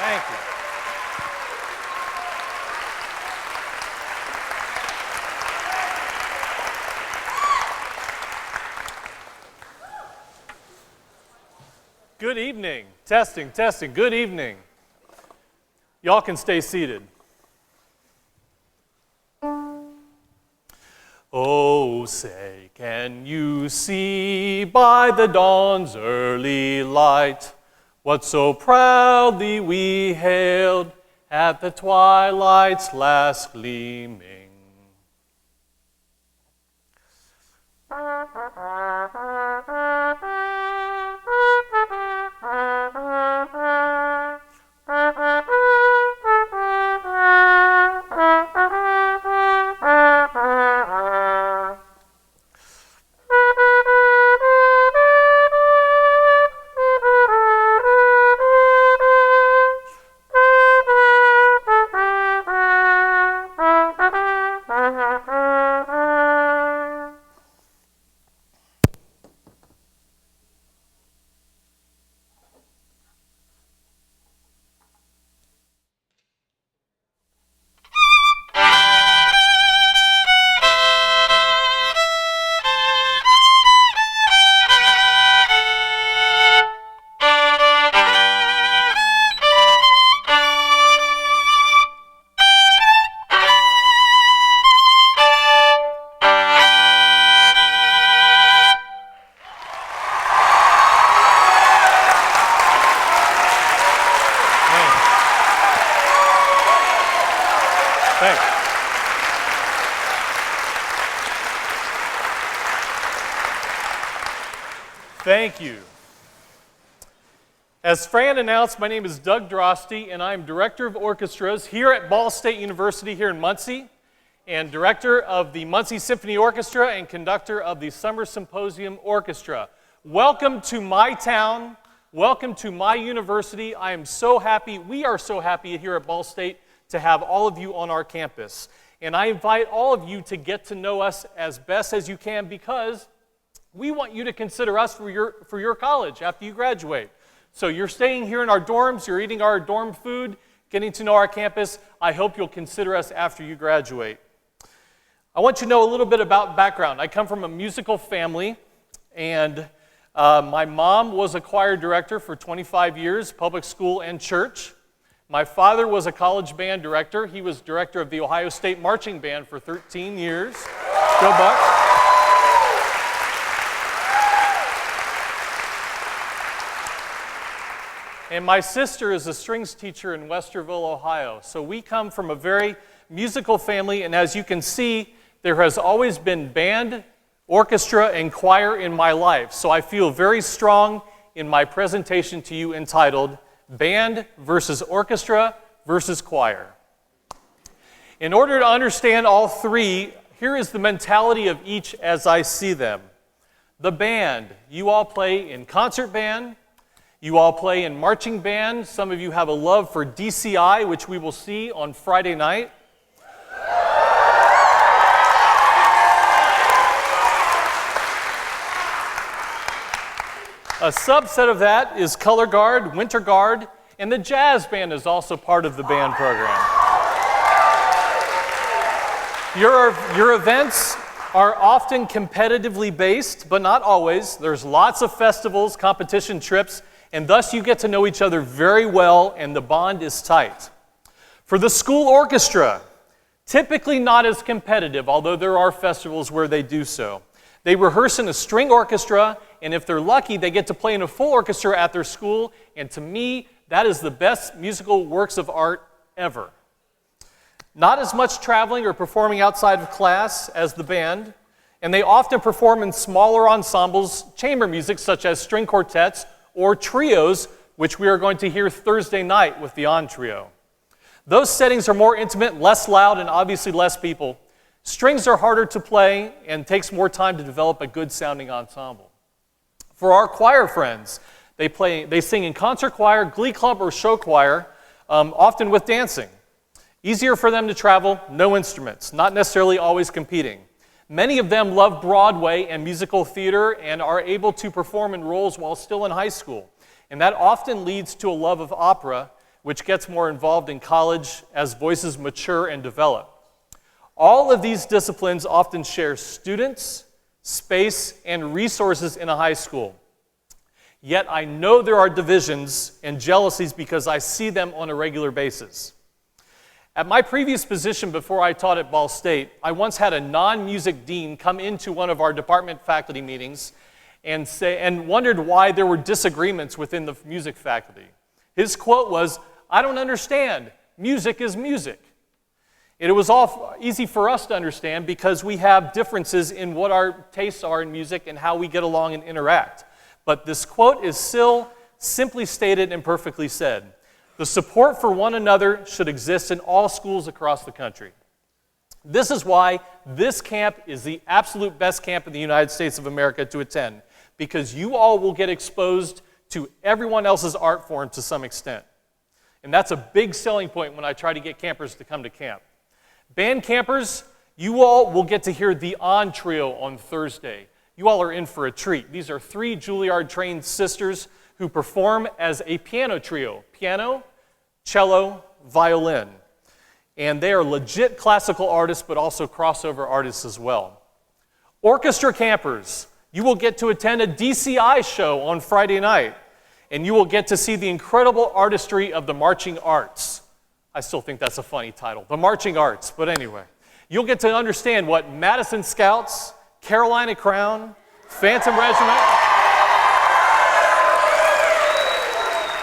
Thank you. Good evening. Testing, testing. Good evening. Y'all can stay seated. Oh, say, can you see by the dawn's early light what so proudly we hailed at the twilight's last gleaming? Thanks. Thank you. As Fran announced, my name is Doug Droste, and I'm Director of Orchestras here at Ball State University here in Muncie, and Director of the Muncie Symphony Orchestra and Conductor of the Summer Symposium Orchestra. Welcome to my town. Welcome to my university. I am so happy, we are so happy here at Ball State to have all of you on our campus. And I invite all of you to get to know us as best as you can, because we want you to consider us for your college after you graduate. So you're staying here in our dorms, you're eating our dorm food, getting to know our campus. I hope you'll consider us after you graduate. I want you to know a little bit about background. I come from a musical family, and my mom was a choir director for 25 years, public school and church. My father was a college band director. He was director of the Ohio State Marching Band for 13 years. Go Bucks. And my sister is a strings teacher in Westerville, Ohio. So we come from a very musical family, and as you can see, there has always been band, orchestra, and choir in my life. So I feel very strong in my presentation to you entitled Band versus Orchestra versus Choir. In order to understand all three, here is the mentality of each as I see them. The band, you all play in concert band, you all play in marching band. Some of you have a love for DCI, which we will see on Friday night. A subset of that is color guard, winter guard, and the jazz band is also part of the band program. Your events are often competitively based, but not always. There's lots of festivals, competition trips, and thus you get to know each other very well, and the bond is tight. For the school orchestra, typically not as competitive, although there are festivals where they do so. They rehearse in a string orchestra, and if they're lucky, they get to play in a full orchestra at their school, and to me, that is the best musical works of art ever. Not as much traveling or performing outside of class as the band, and they often perform in smaller ensembles, chamber music such as string quartets or trios, which we are going to hear Thursday night with the On Trio. Those settings are more intimate, less loud, and obviously less people. Strings are harder to play and takes more time to develop a good sounding ensemble. For our choir friends, they sing in concert choir, glee club, or show choir, often with dancing. Easier for them to travel, no instruments, not necessarily always competing. Many of them love Broadway and musical theater and are able to perform in roles while still in high school. And that often leads to a love of opera, which gets more involved in college as voices mature and develop. All of these disciplines often share students, space, and resources in a high school. Yet I know there are divisions and jealousies because I see them on a regular basis. At my previous position before I taught at Ball State, I once had a non-music dean come into one of our department faculty meetings and wondered why there were disagreements within the music faculty. His quote was, "I don't understand. Music is music." And it was all easy for us to understand because we have differences in what our tastes are in music and how we get along and interact. But this quote is still simply stated and perfectly said. The support for one another should exist in all schools across the country. This is why this camp is the absolute best camp in the United States of America to attend, because you all will get exposed to everyone else's art form to some extent. And that's a big selling point when I try to get campers to come to camp. Band campers, you all will get to hear the On Trio on Thursday. You all are in for a treat. These are 3 Juilliard-trained sisters who perform as a piano trio, piano, cello, violin. And they are legit classical artists, but also crossover artists as well. Orchestra campers, you will get to attend a DCI show on Friday night, and you will get to see the incredible artistry of the marching arts. I still think that's a funny title, the marching arts, but anyway. You'll get to understand what Madison Scouts, Carolina Crown, Phantom Regiment,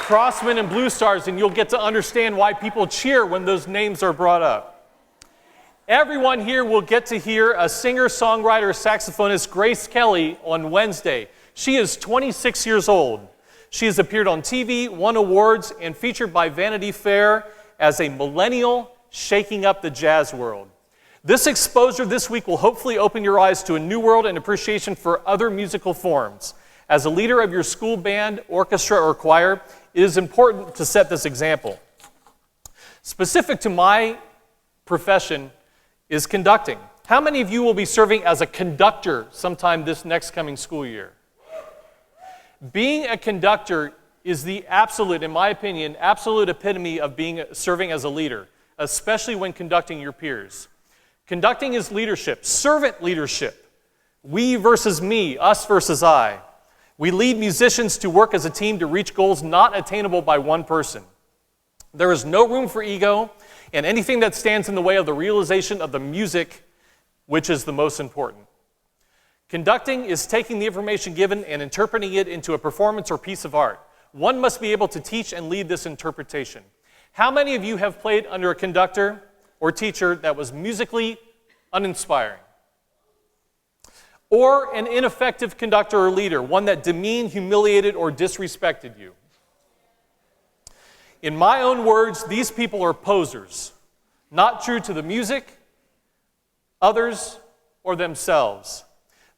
Crossmen, and Blue Stars, and you'll get to understand why people cheer when those names are brought up. Everyone here will get to hear a singer, songwriter, saxophonist, Grace Kelly, on Wednesday. She is 26 years old. She has appeared on TV, won awards, and featured by Vanity Fair as a millennial shaking up the jazz world. This exposure this week will hopefully open your eyes to a new world and appreciation for other musical forms. As a leader of your school band, orchestra, or choir, it is important to set this example. Specific to my profession is conducting. How many of you will be serving as a conductor sometime this next coming school year? Being a conductor is the absolute, in my opinion, absolute epitome of serving as a leader, especially when conducting your peers. Conducting is leadership, servant leadership. We versus me, us versus I. We lead musicians to work as a team to reach goals not attainable by one person. There is no room for ego and anything that stands in the way of the realization of the music, which is the most important. Conducting is taking the information given and interpreting it into a performance or piece of art. One must be able to teach and lead this interpretation. How many of you have played under a conductor or teacher that was musically uninspiring? Or an ineffective conductor or leader, one that demeaned, humiliated, or disrespected you? In my own words, these people are posers, not true to the music, others, or themselves.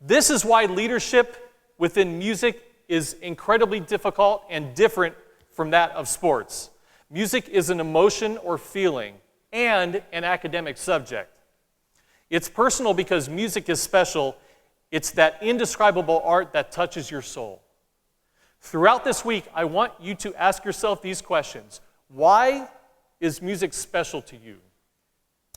This is why leadership within music is incredibly difficult and different from that of sports. Music is an emotion or feeling and an academic subject. It's personal because music is special. It's that indescribable art that touches your soul. Throughout this week, I want you to ask yourself these questions. Why is music special to you?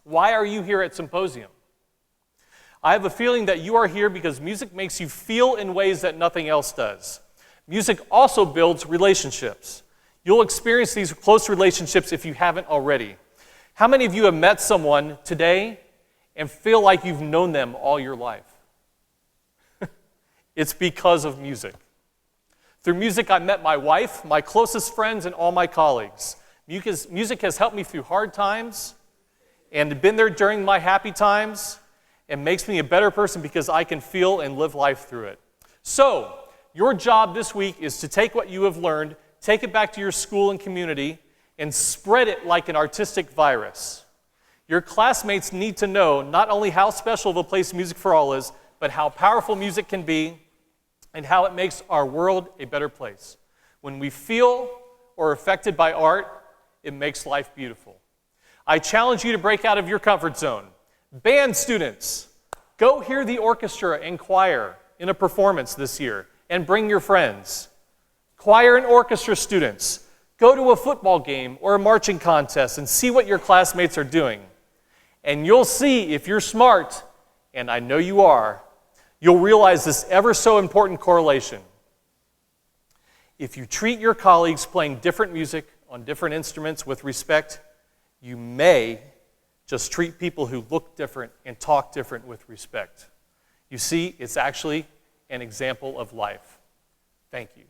Why are you here at Symposium? I have a feeling that you are here because music makes you feel in ways that nothing else does. Music also builds relationships. You'll experience these close relationships if you haven't already. How many of you have met someone today and feel like you've known them all your life? It's because of music. Through music, I met my wife, my closest friends, and all my colleagues. Music has helped me through hard times and been there during my happy times and makes me a better person because I can feel and live life through it. So, your job this week is to take what you have learned, take it back to your school and community, and spread it like an artistic virus. Your classmates need to know not only how special of a place Music for All is, but how powerful music can be and how it makes our world a better place. When we feel or are affected by art, it makes life beautiful. I challenge you to break out of your comfort zone. Band students, go hear the orchestra and choir in a performance this year and bring your friends. Choir and orchestra students, Go to a football game or a marching contest and see what your classmates are doing. And you'll see, if you're smart, and I know you are, you'll realize this ever so important correlation. If you treat your colleagues playing different music on different instruments with respect, you may just treat people who look different and talk different with respect. You see, it's actually an example of life. Thank you.